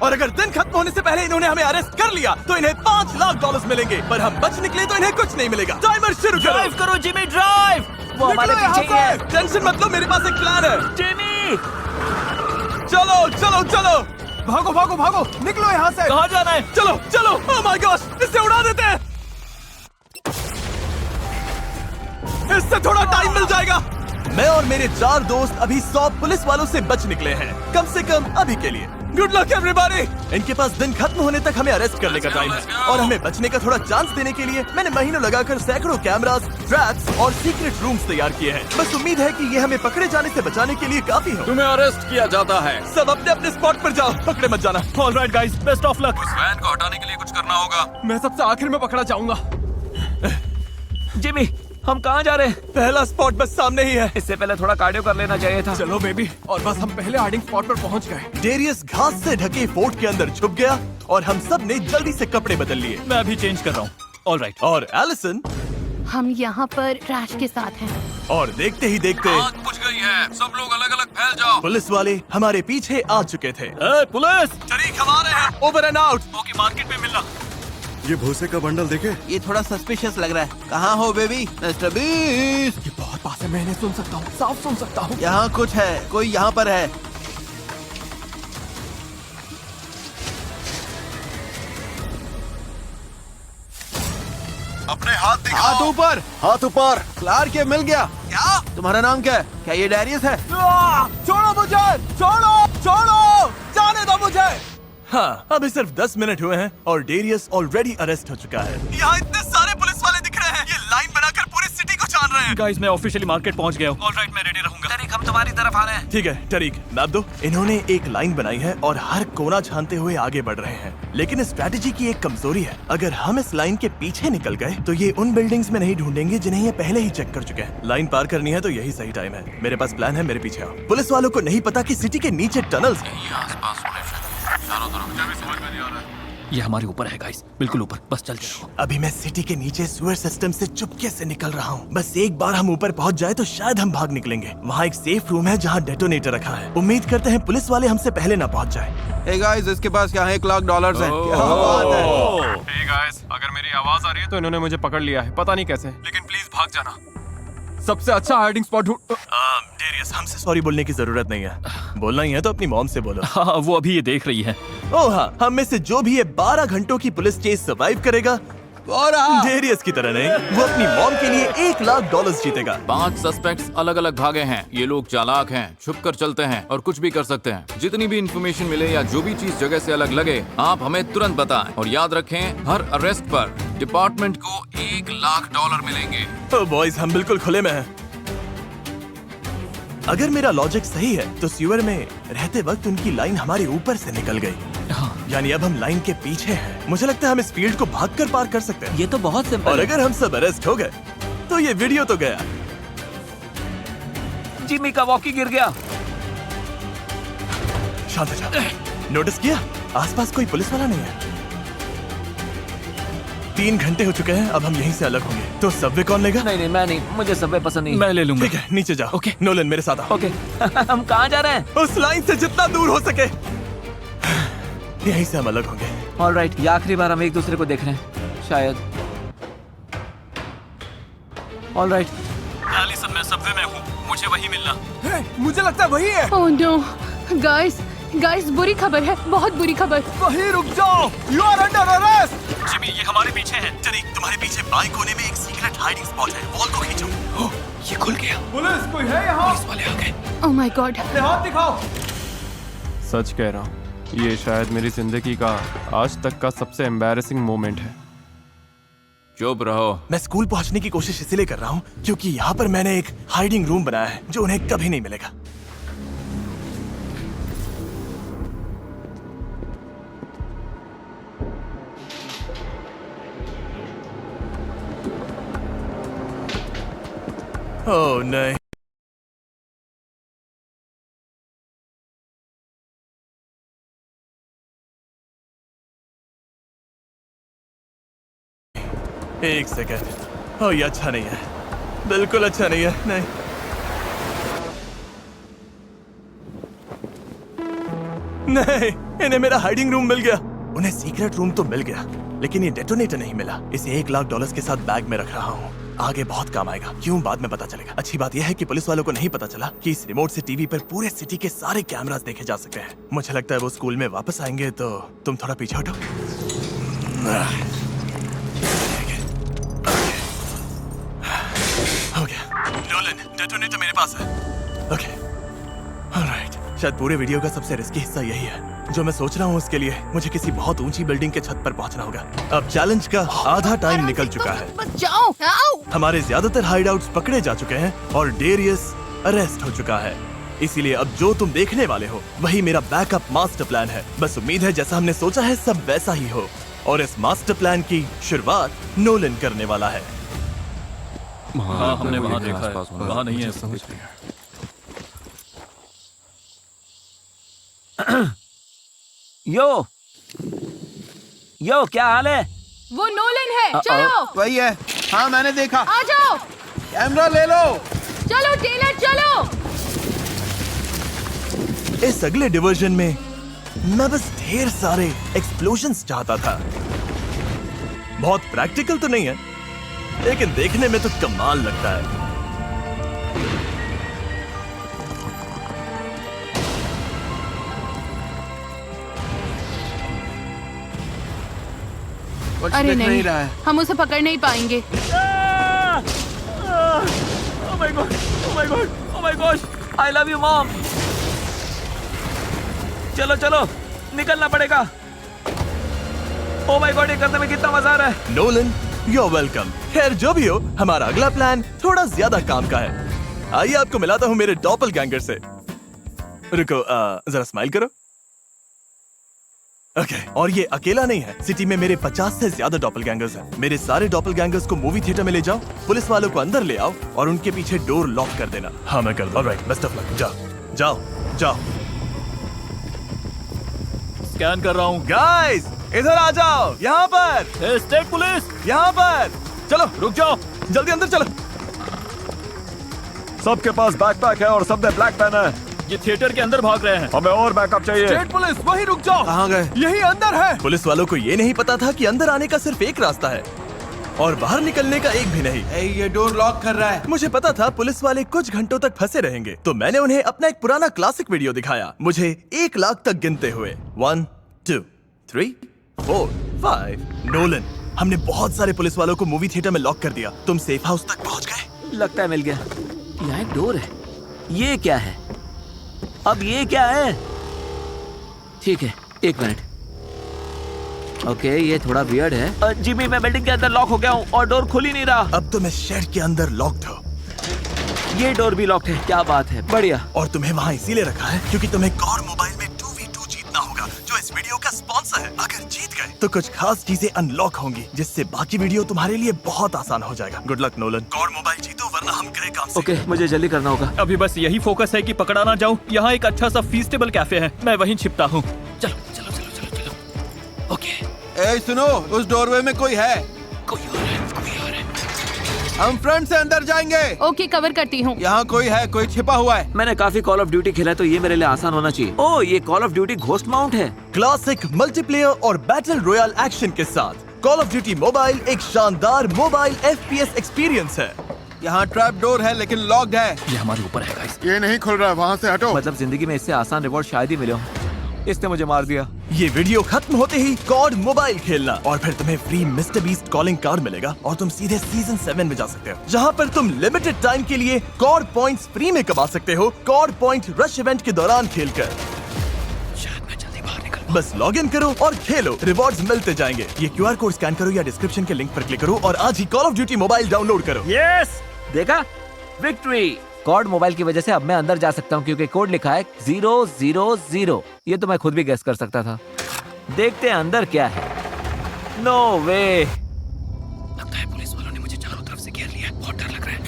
और अगर दिन खत्म होने से पहले इन्होंने हमें अरेस्ट कर लिया तो इन्हें $5 लाख मिलेंगे, पर हम बच निकले तो इन्हें कुछ नहीं मिलेगा। टाइमर शुरू करो। ड्राइव करो जिमी, ड्राइव। वो हमारे निकलो पीछे ही यहाँ है। से। टेंशन मत लो, मेरे पास एक प्लान है। जिमी, चलो चलो चलो, भागो भागो भागो, निकलो यहाँ से। कहाँ जाना है? चलो चलो। ओह माय गॉश, इसे उड़ा देते हैं। इससे थोड़ा टाइम मिल जाएगा। मैं और मेरे 4 दोस्त अभी 100 पुलिस वालों से बच निकले हैं, कम से कम अभी के लिए। Good luck everybody. इनके पास दिन खत्म होने तक हमें अरेस्ट करने का टाइम है, और हमें बचने का थोड़ा चांस देने के लिए मैंने महीनों लगाकर सैकड़ों कैमरास, ट्रैप्स और सीक्रेट रूम्स तैयार किए हैं। बस उम्मीद है कि ये हमें पकड़े जाने से बचाने के लिए काफी हो। तुम्हें अरेस्ट किया जाता है। सब अपने अपने स्पॉट पर जाओ, पकड़े मत जाना। Alright guys, best of luck. उस वैन को हटाने के लिए कुछ करना होगा। मैं सबसे आखिर में पकड़ा जाऊंगा। जिमी, हम कहाँ जा रहे हैं? पहला स्पॉट बस सामने ही है। इससे पहले थोड़ा कार्डियो कर लेना चाहिए था। चलो बेबी, और बस हम पहले हाइडिंग स्पॉट पर पहुंच गए। डेरियस घास से ढके फोर्ट के अंदर छुप गया और हम सब ने जल्दी से कपड़े बदल लिए। मैं अभी चेंज कर रहा हूँ। ऑलराइट। और एलिसन, हम यहाँ पर रैश के साथ हैं। और देखते ही देखते आग बुझ गई है। सब लोग अलग अलग फैल जाओ। पुलिस वाले हमारे पीछे आ चुके थे। पुलिस! तरीक हमारे हैं, over and out. Okay, market में मिलना। ये भूसे का बंडल देखे? ये थोड़ा सस्पिशियस लग रहा है। कहाँ हो बेबी? Mister beast. ये बहुत पास है, मैं इन्हें सुन सकता हूँ, साफ सुन सकता हूँ। यहाँ कुछ है, कोई यहाँ पर है। अपने हाथ दिखाओ। हाथ ऊपर, हाथ ऊपर। क्लार्क, ये मिल गया। क्या? तुम्हारा नाम क्या है? क्या ये डेरियस है? छोड़ो मुझे, छोड़ो छोड़ो, जाने दो मुझे। हाँ, अभी सिर्फ 10 मिनट हुए हैं और डेरियस ऑलरेडी अरेस्ट हो चुका है। यहाँ इतने सारे पुलिस वाले दिख रहे हैं, ये लाइन बनाकर पूरी सिटी को छान रहे हैं। गाइस, मैं ऑफिशियली मार्केट पहुँच गया हूँ। ऑलराइट, मैं रेडी रहूंगा। तरीक, हम तुम्हारी तरफ आ रहे हैं। ठीक है टरीक, मैप दो। इन्होंने एक लाइन बनाई है और हर कोना छानते हुए आगे बढ़ रहे हैं, लेकिन इस स्ट्रैटेजी की एक कमजोरी है। अगर हम इस लाइन के पीछे निकल गए तो ये उन बिल्डिंग्स में नहीं ढूंढेंगे जिन्हें ये पहले ही चेक कर चुके हैं। लाइन पार करनी है तो यही सही टाइम है। मेरे पास प्लान है, मेरे पीछे आओ। पुलिस वालों को नहीं पता कि सिटी के नीचे टनल्स हैं। ये आसपास होने चाहिए। चारों तरफ मुझे भी समझ में नहीं आ रहा है। ये हमारे ऊपर है गाइस, बिल्कुल ऊपर। बस चल जाओ। अभी मैं सिटी के नीचे सीवर सिस्टम से चुपके से निकल रहा हूँ। बस एक बार हम ऊपर पहुँच जाए तो शायद हम भाग निकलेंगे। वहाँ एक सेफ रूम है जहाँ डेटोनेटर रखा है। उम्मीद करते हैं पुलिस वाले हमसे पहले ना पहुँच जाए। Hey guys, इसके पास यहाँ $1 लाख है। क्या बात है? Hey guys, अगर मेरी आवाज आ रही है तो इन्होंने मुझे पकड़ लिया है, पता नहीं कैसे, लेकिन प्लीज भाग जाना। सबसे अच्छा हाइडिंग स्पॉट ढूंढ। डेरियस, हमसे सॉरी बोलने की जरूरत नहीं है। बोलना ही है तो अपनी मॉम से बोलो। हाँ, वो अभी ये देख रही है। ओह हाँ, हम में से जो भी ये 12 घंटों की पुलिस चेस सर्वाइव करेगा, डेरियस की तरह नहीं, वो अपनी मॉम के लिए $1 लाख जीतेगा। 5 सस्पेक्ट्स अलग अलग भागे हैं। ये लोग चालाक हैं, छुप कर चलते हैं और कुछ भी कर सकते हैं। जितनी भी इंफॉर्मेशन मिले या जो भी चीज जगह से अलग लगे, आप हमें तुरंत बताएं। और याद रखें, हर अरेस्ट पर डिपार्टमेंट को $1 लाख मिलेंगे। तो बॉयज, हम बिल्कुल खुले में हैं। अगर मेरा लॉजिक सही है तो सीवर में रहते वक्त उनकी लाइन हमारे ऊपर से निकल गई। यानी अब हम लाइन के पीछे हैं। मुझे लगता है हम इस फील्ड को भागकर पार कर सकते हैं। ये तो बहुत सिंपल और है। अगर हम सब अरेस्ट हो गए तो ये वीडियो तो गया। जिमी का वॉकी गिर गया। शांत हो जाओ। नोटिस किया, आसपास कोई पुलिस वाला नहीं है। 3 घंटे हो चुके हैं, अब हम यहीं से अलग होंगे। तो सबवे कौन लेगा? नहीं, मैं नहीं, मुझे सबवे पसंद नहीं। मैं ले लूंगा। ठीक है, नीचे जाओ। ओके। नोलन, मेरे साथ आओ। ओके। हम कहाँ जा रहे हैं? उस लाइन से जितना दूर हो सके। यहीं से हम अलग होंगे। ऑलराइट, ये आखिरी बार हम एक दूसरे को देख रहे हैं, शायद। ऑलराइट। एलिसन, मैं सबवे में हूँ, मुझे वही मिलना। मुझे लगता है वही है। ओह नो, गाइस, बुरी खबर है, बहुत बुरी खबर। वहीं रुक जाओ, you are under arrest. Jimmy, ये हमारे पीछे है। टरीक, तुम्हारे पीछे बाएं कोने में एक सीक्रेट हाइडिंग स्पॉट है। वॉल को खींचो। ये खुल गया। पुलिस, कोई है यहाँ? पुलिस वाले आ गए। Oh my God. अपने हाथ दिखाओ। सच कह रहा हूँ, ये शायद मेरी जिंदगी का आज तक का सबसे एम्बैरेसिंग मोमेंट है। चुप रहो। मैं स्कूल पहुंचने की कोशिश इसलिए कर रहा हूँ क्योंकि यहाँ पर मैंने एक हाइडिंग रूम बनाया है जो उन्हें कभी नहीं मिलेगा। ओह नहीं। एक सेकंड। ओह, ये अच्छा नहीं है, बिल्कुल अच्छा नहीं है। नहीं, नहीं। इन्हें मेरा हाइडिंग रूम मिल गया। उन्हें सीक्रेट रूम तो मिल गया, लेकिन ये डेटोनेटर नहीं मिला। इसे $1 लाख के साथ बैग में रख रहा हूँ। आगे बहुत काम आएगा। क्यों, बाद में पता चलेगा। अच्छी बात यह है कि पुलिस वालों को नहीं पता चला कि इस रिमोट से टीवी पर पूरे सिटी के सारे कैमरास देखे जा सकते हैं। मुझे लगता है वो स्कूल में वापस आएंगे, तो तुम थोड़ा पीछे हटो। हो गया। नोलन, डेटोनेटर मेरे पास है। Okay, alright. शायद पूरे वीडियो का सबसे रिस्की हिस्सा यही है। जो मैं सोच रहा हूँ उसके लिए मुझे किसी बहुत ऊंची बिल्डिंग के छत पर पहुंचना होगा। अब चैलेंज का आधा टाइम निकल चुका है। बचाओ! आओ! हमारे ज्यादातर हाइडआउट्स पकड़े जा चुके हैं और डेरियस अरेस्ट हो चुका है। इसीलिए अब जो तुम देखने वाले हो वही मेरा बैकअप मास्टर प्लान है। बस उम्मीद है जैसा हमने सोचा है सब वैसा ही हो। और इस मास्टर प्लान की शुरुआत नोलन करने वाला है। हाँ, हमने वहाँ देखा है, वहाँ नहीं है। समझ गया। यो क्या हाल है? वो नोलन है, चलो! वही है। हाँ मैंने देखा। आ जाओ! कैमरा ले लो। चलो टेलर, चलो! इस अगले डिवीजन में मैं बस ढेर सारे एक्सप्लोजन्स चाहता था। बहुत प्रैक्टिकल तो नहीं है, लेकिन देखने में तो कमाल लगता है। कुछ अरे दिख नहीं, रहा है। हम उसे पकड़ नहीं पाएंगे। Oh my god! Oh my god! Oh my gosh! I love you, mom. चलो चलो, निकलना पड़ेगा। Oh my god! ये करने में कितना मजा आ रहा है। Nolan, you're welcome। खैर जो भी हो, हमारा अगला प्लान थोड़ा ज्यादा काम का है। आइए आपको मिलाता हूँ मेरे डॉपलगैंगर से। रुको, जरा स्माइल करो। ओके, और ये अकेला नहीं है। सिटी में मेरे 50 से ज्यादा डॉपलगैंगर्स हैं। मेरे सारे डॉपलगैंगर्स को मूवी थिएटर में ले जाओ, पुलिस वालों को अंदर ले आओ और उनके पीछे डोर लॉक कर देना। हाँ मैं कर दूँ। Alright, best of luck. जाओ जाओ जाओ। स्कैन कर रहा हूँ। गाइस इधर आ जाओ, यहाँ पर, स्टेट पुलिस, यहाँ पर। चलो रुक जाओ। जल्दी अंदर चलो। सबके पास बैकपैक है और सबने ब्लैक पहना है। ये थिएटर के अंदर भाग रहे हैं। हमें और बैकअप चाहिए। स्टेट पुलिस, वहीं रुक जाओ। कहाँ गए? यही अंदर है। पुलिस वालों को ये नहीं पता था कि अंदर आने का सिर्फ एक रास्ता है और बाहर निकलने का एक भी नहीं। ए, ये डोर लॉक कर रहा है। मुझे पता था पुलिस वाले कुछ घंटों तक फंसे रहेंगे, तो मैंने उन्हें अपना एक पुराना क्लासिक वीडियो दिखाया, मुझे 1 लाख तक गिनते हुए। 1 2 3 4 5। नोलन, हमने बहुत सारे पुलिस वालों को मूवी थिएटर में लॉक कर दिया। तुम सेफ हाउस तक पहुंच गए? लगता है मिल गया। यहाँ एक डोर है। ये क्या है? अब ये क्या है? ठीक है, 1 मिनट। ओके, ये थोड़ा वियर्ड है। जिमी, मैं बिल्डिंग के अंदर लॉक हो गया हूँ और डोर खुल ही नहीं रहा। अब तो मैं शेड के अंदर लॉक्ड हो। ये डोर भी लॉक्ड है। क्या बात है, बढ़िया। और तुम्हें वहाँ इसीलिए रखा है क्योंकि तुम्हें कॉर मोबाइल में 2v2 जीतना होगा, जो इस वीडियो का स्पॉन्सर है। अगर जीत गए तो कुछ खास चीजें अनलॉक होंगी, जिससे बाकी वीडियो तुम्हारे लिए बहुत आसान हो जाएगा। Good luck Nolan. Car mobile जीतो वरना हम करें काम से। ओके, मुझे जल्दी करना होगा। अभी बस यही फोकस है कि पकड़ा ना जाऊं। यहाँ एक अच्छा सा फीस्टेबल कैफे है, मैं वहीं छिपता हूँ। चलो चलो चलो चलो चलो। ओके, ए सुनो, उस डोरवे में कोई है। कोई और है, कोई और है। हम फ्रंट से अंदर जाएंगे। ओके, कवर करती हूँ। यहाँ कोई है, कोई छिपा हुआ है। मैंने काफी कॉल ऑफ ड्यूटी खेला है, तो ये मेरे लिए आसान होना चाहिए। ओह, ये call of duty ghost mount है। क्लासिक मल्टीप्लेयर और बैटल रॉयल एक्शन के साथ कॉल ऑफ ड्यूटी मोबाइल एक शानदार मोबाइल FPS एक्सपीरियंस है। यहाँ ट्रैप डोर है लेकिन लॉक्ड है। ये हमारे ऊपर है गाइस। ये नहीं खुल रहा, वहाँ से हटो। मतलब जिंदगी में इससे आसान रिवॉर्ड शायद ही मिले हो। इसने मुझे मार दिया। ये वीडियो खत्म होते ही कॉड मोबाइल खेलना और फिर तुम्हें free mister beast calling card मिलेगा और तुम सीधे सीजन 7 में जा सकते हो, जहाँ पर तुम लिमिटेड टाइम के लिए कॉड पॉइंट्स फ्री में कमा सकते हो, कॉड पॉइंट रश इवेंट के दौरान खेलकर। शायद मैं जल्दी बाहर निकल। बस लॉग इन करो और खेलो, रिवॉर्ड्स मिलते जाएंगे। ये QR कोड स्कैन करो या डिस्क्रिप्शन के लिंक पर क्लिक करो और आज ही Call of Duty Mobile download करो। यस, देखा, विक्ट्री। कॉड मोबाइल की वजह से अब मैं अंदर जा सकता हूँ क्योंकि कोड लिखा है 000। ये तो मैं खुद भी गेस कर सकता था। देखते हैं अंदर क्या है। नो वे। लगता है पुलिस वालों ने मुझे चारों तरफ से घेर लिया है। बहुत डर लग रहा है।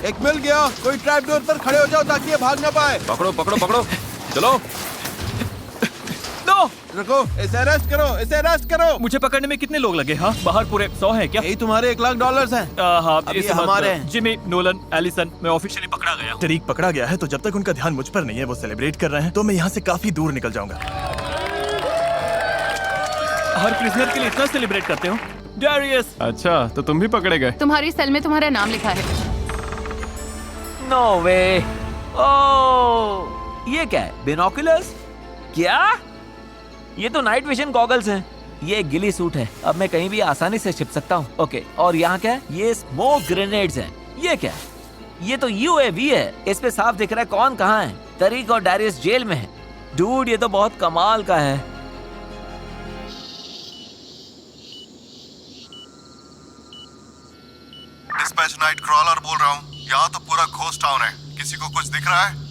एक मिल गया। कोई ट्रैप डोर पर खड़े हो जाओ ताकि ये भाग ना पाए। पकड़ो पकड़ो पकड़ो, चलो। नो रुको। रुको, इसे अरेस्ट करो, इसे अरेस्ट करो। मुझे पकड़ने में कितने लोग लगे? हाँ, बाहर पूरे 100 हैं क्या? यही तुम्हारे $1,00,000 हैं। हाँ, अब ये इसे मत हमारे करो। हैं। जिमी, नोलन, एलिसन, मैं ऑफिशियली पकड़ा गया हूँ। टरीक पकड़ा गया है, तो जब तक उनका ध्यान मुझ पर नहीं है, वो सेलिब्रेट कर रहे हैं, तो मैं यहाँ से काफी दूर निकल जाऊंगा। हर प्रिजनर के लिए इतना सेलिब्रेट करते हो? डैरियस। अच्छा, तो तुम भी पकड़े गए? तुम्हारी सेल में तुम्हारा नाम लिखा है। नो वे। ओह, ये क्या है? बिनोकुलर्स? क्या? ये तो नाइट विजन गॉगल्स हैं। ये एक गिली सूट है, अब मैं कहीं भी आसानी से छिप सकता हूँ। ओके, और यहाँ क्या है? ये स्मोक ग्रेनेड्स हैं। ये क्या है? ये तो UAV है। इस पे साफ दिख रहा है कौन कहाँ है। तरीक और डैरियस जेल में है। डूड, ये तो बहुत कमाल का है। डिस्पैच नाइट क्रॉलर बोल रहा हूँ। यहाँ तो पूरा घोस्ट टाउन है। किसी को कुछ दिख रहा है?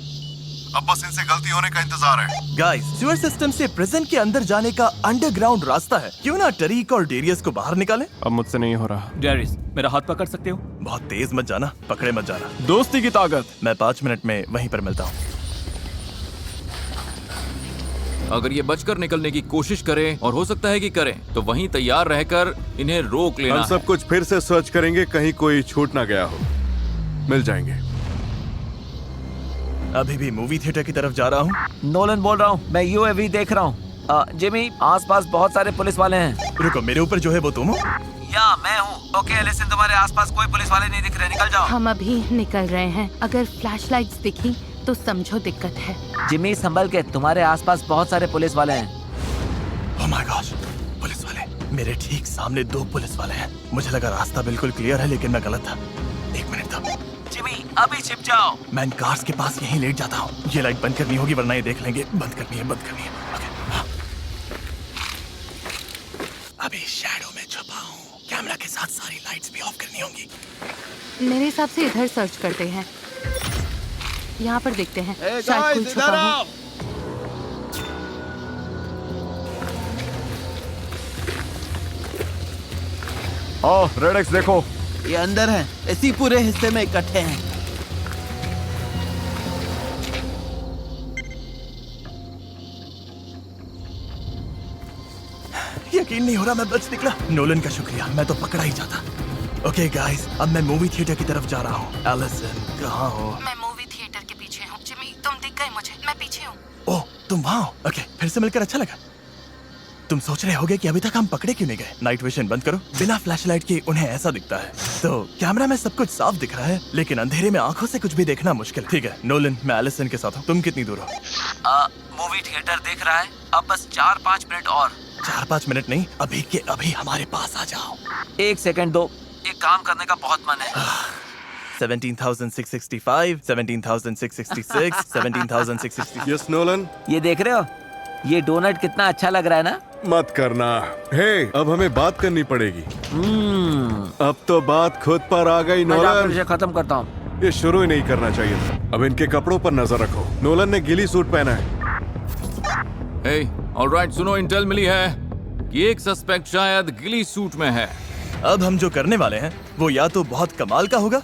अब बस इनसे गलती होने का इंतजार है। गाइस, सीवर सिस्टम से प्रिजन के अंदर जाने का अंडरग्राउंड रास्ता है। क्यों ना टरीक और डेरियस को बाहर निकालें? अब मुझसे नहीं हो रहा। डैरियस, मेरा हाथ पकड़ सकते हो? बहुत तेज मत जाना, पकड़े मत जाना। दोस्ती की ताकत। मैं 5 मिनट में वहीं पर मिलता हूँ। अगर ये बचकर निकलने की कोशिश करें, और हो सकता है कि करें, तो वहीं तैयार रहकर इन्हें रोक लेना हम है। सब कुछ फिर से सर्च करेंगे, कहीं कोई छूट ना गया हो। मिल जाएंगे। अभी भी मूवी थिएटर की तरफ जा रहा हूँ। नोलन बोल रहा हूँ, मैं UAV देख रहा हूँ। जिमी, आसपास बहुत सारे पुलिस वाले हैं। रुको, मेरे ऊपर जो है वो तुम हो? या मैं हूँ। ओके एलिसन, तुम्हारे आसपास कोई पुलिस वाले नहीं दिख रहे, निकल जाओ। हम अभी निकल रहे हैं। अगर फ्लैशलाइट्स दिखी तो समझो दिक्कत है। जिमी, संभल के, तुम्हारे आसपास बहुत सारे पुलिस वाले हैं। ओह माय गॉड, पुलिस वाले! मेरे ठीक सामने 2 पुलिस वाले हैं। मुझे लगा रास्ता बिल्कुल क्लियर है, लेकिन मैं गलत था। 1 मिनट था। जिमी, अभी छिप जाओ। मैं इन कार्स के पास यहीं लेट जाता हूँ। ये लाइट बंद करनी होगी, वरना ये देख लेंगे। बंद करनी है, बंद करनी है। ओके, हाँ। अभी शैडो में छुपा हूँ। कैमरा के साथ सारी लाइट्स भी ऑफ करनी होंगी। मेरे हिसाब से इधर सर्च करते हैं। यहाँ पर देखते हैं, ए, शायद कोई guys, छुपा इधर हो। आओ। रेड एक्स देखो। ये अंदर है, इसी पूरे हिस्से में इकट्ठे हैं। यकीन नहीं हो रहा मैं बच निकला। नोलन का शुक्रिया, मैं तो पकड़ा ही जाता। ओके गाइस, अब मैं मूवी थिएटर की तरफ जा रहा हूँ। एलिसन, कहाँ हो? मैं मूवी थिएटर के पीछे हूँ। जिमी, तुम दिख गए मुझे। मैं पीछे हूँ। ओह, तुम वहाँ हो? ओके, फिर से मिलकर अच्छा लगा। तुम सोच रहे होगे कि अभी तक हम पकड़े क्यों नहीं गए? नाइट विजन बंद करो। बिना फ्लैशलाइट के उन्हें ऐसा दिखता है। तो कैमरा में सब कुछ साफ दिख रहा है, लेकिन अंधेरे में आंखों से कुछ भी देखना मुश्किल। ठीक है नोलन, मैं एलिसन के साथ हूँ। तुम कितनी दूर हो? मूवी थिएटर देख रहा है। अब बस 4-5 मिनट और। 4-5 मिनट नहीं, अभी के अभी हमारे पास आ जाओ। 1 सेकंड दो, एक काम करने का बहुत मन है। 17,665, 17,666, 17,666। यस नोलन, ये देख रहे हो? ये डोनट कितना अच्छा लग रहा है ना? मत करना। हे, अब हमें बात करनी पड़ेगी। अब तो बात खुद पर आ गई मैं जाकर नोलन। इसे खत्म करता हूँ। ये शुरू ही नहीं करना चाहिए था। अब इनके कपड़ों पर नजर रखो। नोलन ने गिली सूट पहना है। हे, ऑलराइट, सुनो, इंटेल मिली है कि एक सस्पेक्ट शायद गिली सूट में है। अब हम जो करने वाले हैं वो या तो बहुत कमाल का होगा,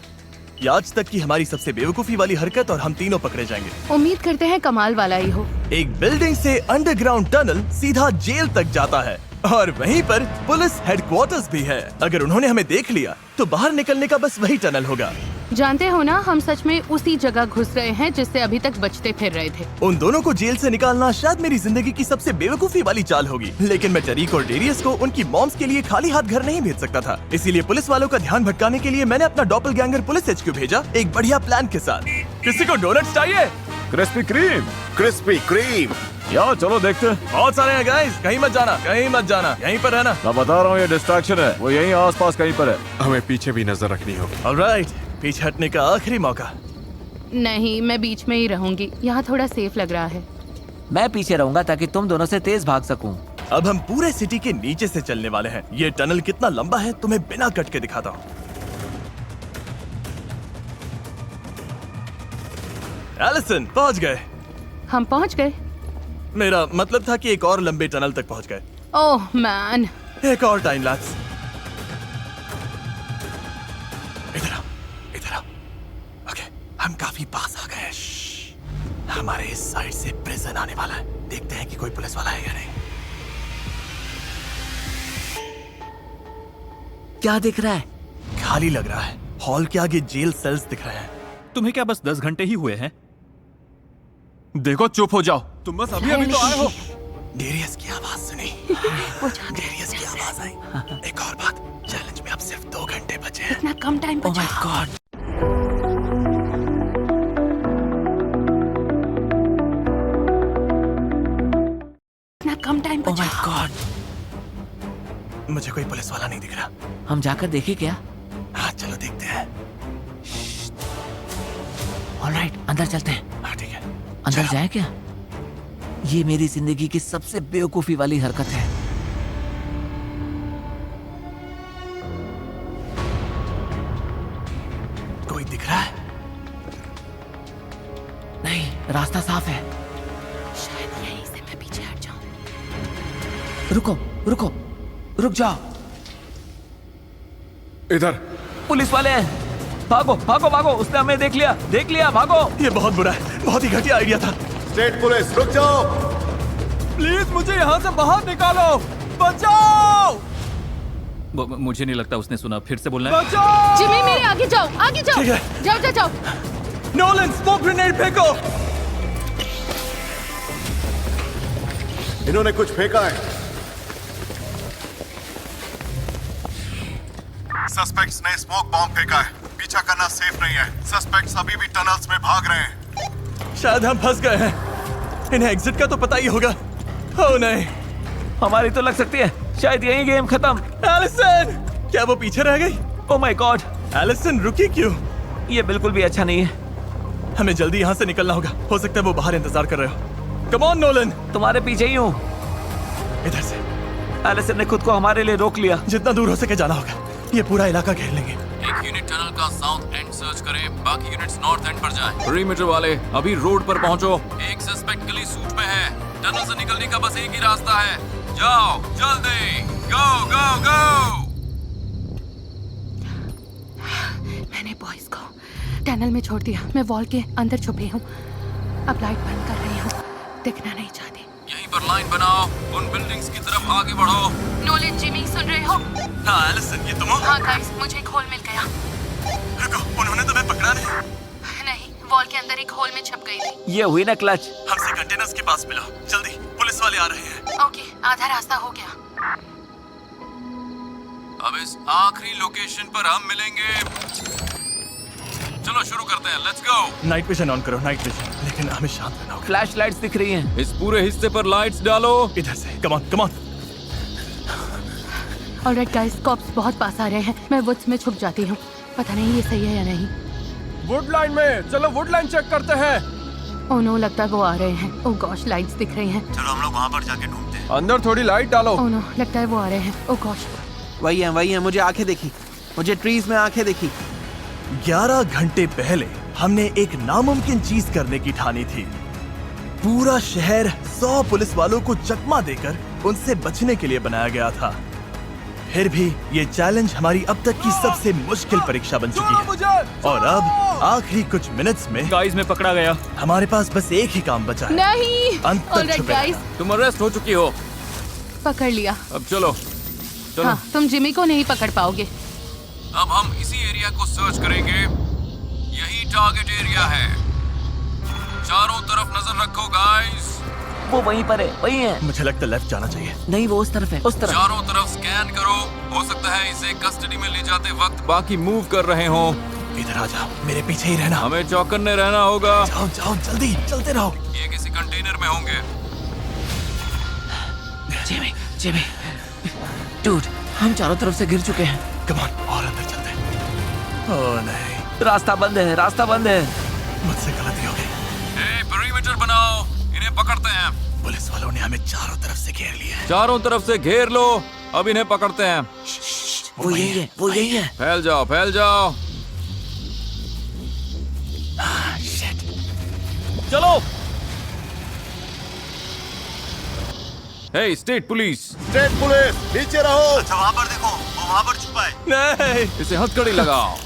या आज तक की हमारी सबसे बेवकूफी वाली हरकत, और हम तीनों पकड़े जाएंगे। उम्मीद करते हैं कमाल वाला ही हो। एक बिल्डिंग से अंडरग्राउंड टनल सीधा जेल तक जाता है, और वहीं पर पुलिस हेडक्वार्टर्स भी है। अगर उन्होंने हमें देख लिया तो बाहर निकलने का बस वही टनल होगा। जानते हो ना, हम सच में उसी जगह घुस रहे हैं जिससे अभी तक बचते फिर रहे थे। उन दोनों को जेल से निकालना शायद मेरी जिंदगी की सबसे बेवकूफी वाली चाल होगी, लेकिन मैं टरीक और डेरियस को उनकी मॉम्स के लिए खाली हाथ घर नहीं भेज सकता था। इसीलिए पुलिस वालों का ध्यान भटकाने के लिए मैंने अपना डॉपलगैंगर पुलिस HQ भेजा, एक बढ़िया प्लान के साथ। किसी को डोनट्स चाहिए? Crispy cream. Crispy cream. यार चलो देखते हैं। बहुत सारे हैं गाइस, कहीं मत जाना, कहीं मत जाना, यहीं पर रहना। मैं बता रहा हूँ, ये डिस्ट्रैक्शन है। वो यहीं आसपास कहीं पर है। हमें पीछे भी नजर रखनी होगी। ऑलराइट, पीछे हटने का आखिरी मौका। नहीं, मैं बीच में ही रहूंगी। यहाँ थोड़ा सेफ लग रहा है। मैं पीछे रहूंगा ताकि तुम दोनों से तेज भाग सकूं। अब हम पूरे सिटी के नीचे से चलने वाले हैं। ये टनल कितना लंबा है तुम्हें बिना कट के दिखाता हूँ। एलिसन, पहुंच गए। हम पहुँच गए। मेरा मतलब था कि एक और लंबे टनल तक पहुंच गए। ओह मैन, एक और टाइम लैप्स। इधर आओ, इधर आओ। ओके, हम काफी पास आ गए हैं। हमारे इस साइड से प्रिजन आने वाला है। देखते हैं कि कोई पुलिस वाला है या नहीं। क्या दिख रहा है? खाली लग रहा है। हॉल के आगे जेल सेल्स दिख रहे हैं। तुम्हें क्या बस 10 घंटे ही हुए हैं? देखो चुप हो जाओ, तुम बस अभी अभी तो आए हो। डेरियस की आवाज सुनी। डेरियस की आवाज आई। एक और बात, चैलेंज में अब सिर्फ 2 घंटे बचे हैं। इतना कम टाइम ओह माय गॉड। इतना कम टाइम ओह माय गॉड। मुझे कोई पुलिस वाला नहीं दिख रहा। हम जाकर देखें क्या? हाँ चलो देखते हैं। ऑलराइट, अंदर चलते हैं। हाँ ठीक है। अंदर जाए क्या? ये मेरी जिंदगी की सबसे बेवकूफी वाली हरकत है। कोई दिख रहा है? नहीं, रास्ता साफ है। शायद यहीं से मैं पीछे हट जाऊं। रुको रुको, रुक जाओ। इधर पुलिस वाले हैं। भागो भागो भागो, उसने हमें देख लिया, भागो। ये बहुत बुरा है। बहुत ही घटिया आइडिया था। स्टेट पुलिस रुक जाओ। प्लीज मुझे यहाँ से बाहर निकालो, बचाओ। मुझे नहीं लगता उसने सुना। फिर से बोलना है। बचाओ। जिमी मेरे आगे जाओ, आगे जाओ। ठीक है। जाओ जाओ जाओ। नोलन स्मोक ग्रेनेड फेंको। इन्होंने कुछ फेंका है। सस्पेक्ट्स ने स्मोक बॉम्ब फेंका है। पीछा करना सेफ नहीं है। सस्पेक्ट्स अभी भी टनल्स में भाग रहे हैं। शायद हम फंस गए हैं। इन्हें एग्जिट का तो पता ही होगा। ओह नहीं। हमारी तो लग सकती है। शायद यही गेम खत्म। एलिसन, क्या वो पीछे रह गई? Oh my God. एलिसन रुकी क्यों? ये बिल्कुल भी अच्छा नहीं है। हमें जल्दी यहाँ से निकलना होगा। हो सकता है वो बाहर इंतजार कर रहे हो। Come on Nolan. तुम्हारे पीछे ही हूँ। इधर से। एलिसन ने खुद को हमारे लिए रोक लिया। जितना दूर हो सके जाना होगा। ये पूरा इलाका घेर लेंगे। एक यूनिट टनल का साउथ एंड सर्च करें, बाकी यूनिट्स नॉर्थ एंड पर जाएं। पेरीमीटर वाले अभी रोड पर पहुंचो। एक सस्पेक्ट गली सूट में है। टनल से निकलने का बस एक ही रास्ता है। जाओ जल्दी, गो गो गो। मैंने बॉयज को टनल में छोड़ दिया। मैं वॉल के अंदर छुपी हूँ। अब लाइट बंद कर रही हूँ। दिखना नहीं चाहती। यहीं पर लाइन बनाओ। उन बिल्डिंग्स की तरफ आगे बढ़ो। नोलन, जिमी, सुन रहे हो? हाँ एलिसन, ये तुम हो? हाँ गाइस, मुझे एक होल मिल गया। रुको, उन्होंने तुम्हें पकड़ा नहीं? नहीं, वॉल के अंदर एक होल में छुप गई थी। ये हुई ना क्लच। हमसे कंटेनर्स के पास मिलो जल्दी, पुलिस वाले आ रहे हैं। ओके, आधा रास्ता हो गया। अब इस आखिरी लोकेशन पर हम मिलेंगे। चलो शुरू करते हैं, let's go. Night vision on करो, नाइट विजन। लेकिन हमें शांत रहना होगा। फ्लैश लाइट्स दिख रही हैं। इस पूरे हिस्से पर लाइट्स डालो। इधर से, come on come on. Alright guys, cops बहुत पास आ रहे हैं। मैं वुड्स में छुप जाती हूँ। पता नहीं ये सही है या नहीं। वुडलाइन में चलो, वुडलाइन चेक करते हैं। ओह नो, लगता है वो आ रहे हैं। ओह गॉश, लाइट्स दिख रही हैं। चलो हम लोग वहाँ पर जाके ढूंढते हैं। अंदर थोड़ी लाइट डालो। ओह नो, लगता है वो आ रहे हैं। ओह गॉश। वही है, मुझे आंखें देखी। मुझे ट्रीज में आंखें देखी। 11 घंटे पहले हमने एक नामुमकिन चीज करने की ठानी थी। पूरा शहर 100 पुलिस वालों को चकमा देकर उनसे बचने के लिए बनाया गया था। फिर भी ये चैलेंज हमारी अब तक की सबसे मुश्किल परीक्षा बन चुकी है। और अब आखिरी कुछ मिनट्स में गाइस में पकड़ा गया। हमारे पास बस एक ही काम बचा है। नहीं। अंत तक ऑलराइट छुपे गाइस, तुम अरेस्ट हो चुकी हो। पकड़ लिया। अब चलो चलो। हाँ, तुम जिमी को नहीं पकड़ पाओगे। अब हम इसी एरिया को सर्च करेंगे। यही टारगेट एरिया है। चारों तरफ नजर रखो गाइस। वो वहीं पर है, वहीं है। मुझे लगता है लेफ्ट जाना चाहिए। नहीं, वो उस तरफ है, उस तरफ। चारों तरफ स्कैन करो। हो सकता है इसे कस्टडी में ले जाते वक्त बाकी मूव कर रहे हो। इधर आ जाओ, मेरे पीछे ही रहना। हमें चौकन्ने रहना होगा। जाओ जाओ जल्दी, चलते रहो। ये किसी कंटेनर में होंगे। जिमी, डूड, हम चारों तरफ से घिर चुके हैं। कम ऑन, और अंदर चलते हैं। ओह नहीं, रास्ता बंद है, रास्ता बंद है। मुझसे गलती हो गई। पेरीमीटर बनाओ, इन्हें पकड़ते हैं। पुलिस वालों ने हमें चारों तरफ से घेर लिया है। चारों तरफ से घेर लो। अब इन्हें पकड़ते हैं। वो यही है, वो यही है। फैल जाओ, फैल जाओ। चलो। हे स्टेट पुलिस। स्टेट पुलिस नीचे रहो। अच्छा वहाँ पर देखो, वो वहाँ पर छुपा है। नहीं, इसे हथकड़ी लगाओ।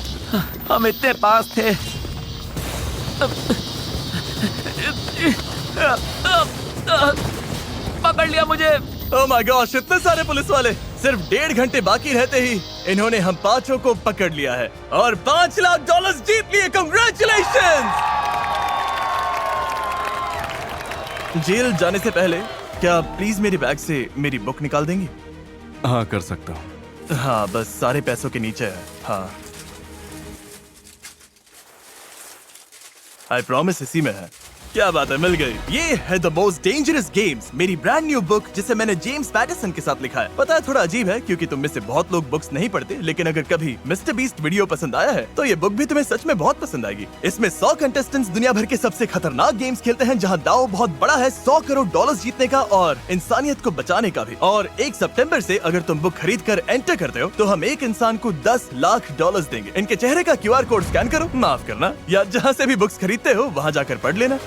हम इतने पास थे। पकड़ लिया मुझे। ओह माय गॉश, इतने सारे पुलिस वाले। सिर्फ 1.5 घंटे बाकी रहते ही इन्होंने हम पांचों को पकड़ लिया है और $5 लाख जीत लिए। कांग्रेचुलेशंस! जेल जाने से पहले क्या प्लीज मेरे बैग से मेरी बुक निकाल देंगी? हाँ, कर सकता हूँ। हाँ, बस सारे पैसों के नीचे है। हाँ, आई प्रॉमिस इसी में है। क्या बात है, मिल गई। ये है द मोस्ट डेंजरस गेम्स, मेरी ब्रांड न्यू बुक जिसे मैंने जेम्स पैटरसन के साथ लिखा है। पता है थोड़ा अजीब है क्योंकि तुम में से बहुत लोग बुक्स नहीं पढ़ते, लेकिन अगर कभी मिस्टर बीस्ट वीडियो पसंद आया है तो ये बुक भी तुम्हें सच में बहुत पसंद आएगी। इसमें 100 कंटेस्टेंट्स दुनिया भर के सबसे खतरनाक गेम्स खेलते हैं जहाँ दाव बहुत बड़ा है, $100 करोड़ जीतने का और इंसानियत को बचाने का भी। और 1 सितंबर से अगर तुम बुक खरीद कर एंटर करते हो तो हम एक इंसान को $10 लाख देंगे। इनके चेहरे का QR कोड स्कैन करो, माफ करना, या जहाँ से भी बुक्स खरीदते हो वहाँ जाकर पढ़ लेना।